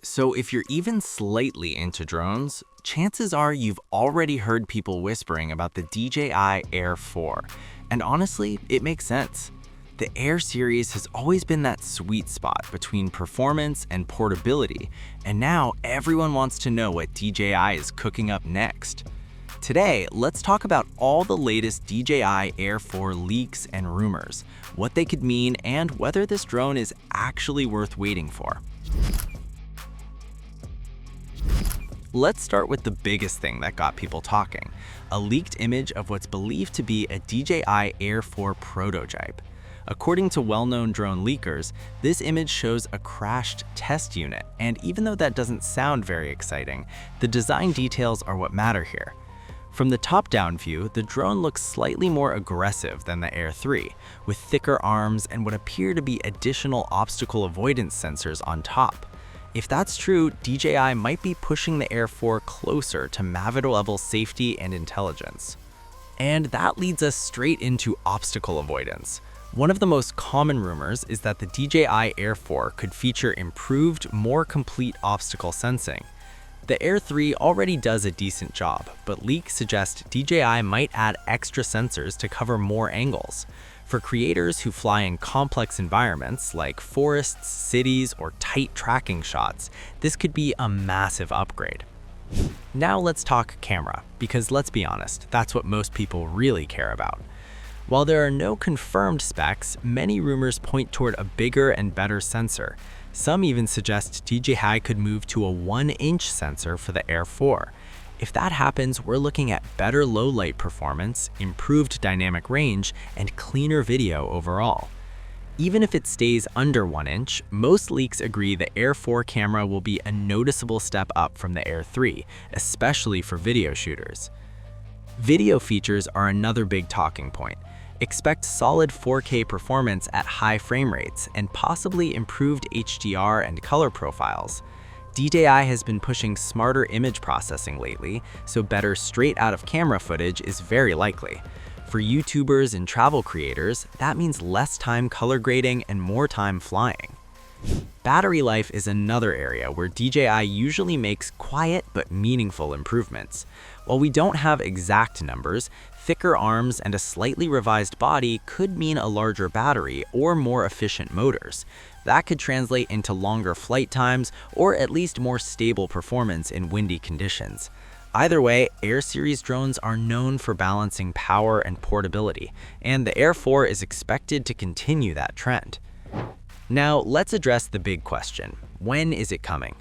So if you're even slightly into drones, chances are you've already heard people whispering about the DJI Air 4. And honestly, it makes sense. The Air series has always been that sweet spot between performance and portability, and now everyone wants to know what DJI is cooking up next. Today, let's talk about all the latest DJI Air 4 leaks and rumors, what they could mean, and whether this drone is actually worth waiting for. Let's start with the biggest thing that got people talking, a leaked image of what's believed to be a DJI Air 4 prototype. According to well-known drone leakers, this image shows a crashed test unit, and even though that doesn't sound very exciting, the design details are what matter here. From the top-down view, the drone looks slightly more aggressive than the Air 3, with thicker arms and what appear to be additional obstacle avoidance sensors on top. If that's true, DJI might be pushing the Air 4 closer to Mavic-level safety and intelligence. And that leads us straight into obstacle avoidance. One of the most common rumors is that the DJI Air 4 could feature improved, more complete obstacle sensing. The Air 3 already does a decent job, but leaks suggest DJI might add extra sensors to cover more angles. For creators who fly in complex environments like forests, cities, or tight tracking shots, this could be a massive upgrade. Now let's talk camera, because let's be honest, that's what most people really care about. While there are no confirmed specs, many rumors point toward a bigger and better sensor. Some even suggest DJI could move to a 1-inch sensor for the Air 4. If that happens, we're looking at better low-light performance, improved dynamic range, and cleaner video overall. Even if it stays under 1 inch, most leaks agree the Air 4 camera will be a noticeable step up from the Air 3, especially for video shooters. Video features are another big talking point. Expect solid 4K performance at high frame rates and possibly improved HDR and color profiles. DJI has been pushing smarter image processing lately, so better straight-out-of-camera footage is very likely. For YouTubers and travel creators, that means less time color grading and more time flying. Battery life is another area where DJI usually makes quiet but meaningful improvements. While we don't have exact numbers, thicker arms and a slightly revised body could mean a larger battery or more efficient motors. That could translate into longer flight times or at least more stable performance in windy conditions. Either way, Air series drones are known for balancing power and portability, and the Air 4 is expected to continue that trend. Now, let's address the big question. When is it coming?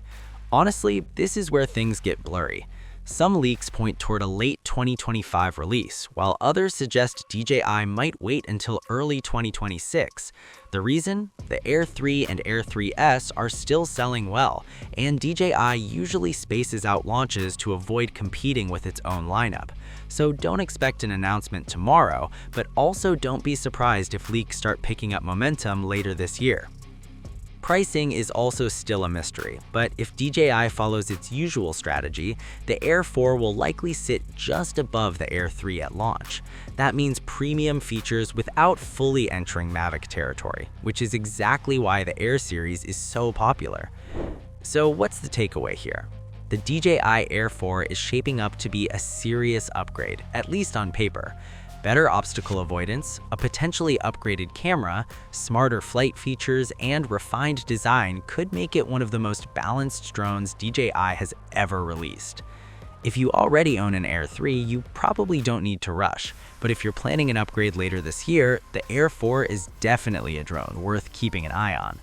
Honestly, this is where things get blurry. Some leaks point toward a late 2025 release, while others suggest DJI might wait until early 2026. The reason? The Air 3 and Air 3S are still selling well, and DJI usually spaces out launches to avoid competing with its own lineup. So don't expect an announcement tomorrow, but also don't be surprised if leaks start picking up momentum later this year. Pricing is also still a mystery, but if DJI follows its usual strategy, the Air 4 will likely sit just above the Air 3 at launch. That means premium features without fully entering Mavic territory, which is exactly why the Air series is so popular. So what's the takeaway here? The DJI Air 4 is shaping up to be a serious upgrade, at least on paper. Better obstacle avoidance, a potentially upgraded camera, smarter flight features, and refined design could make it one of the most balanced drones DJI has ever released. If you already own an Air 3, you probably don't need to rush, but if you're planning an upgrade later this year, the Air 4 is definitely a drone worth keeping an eye on.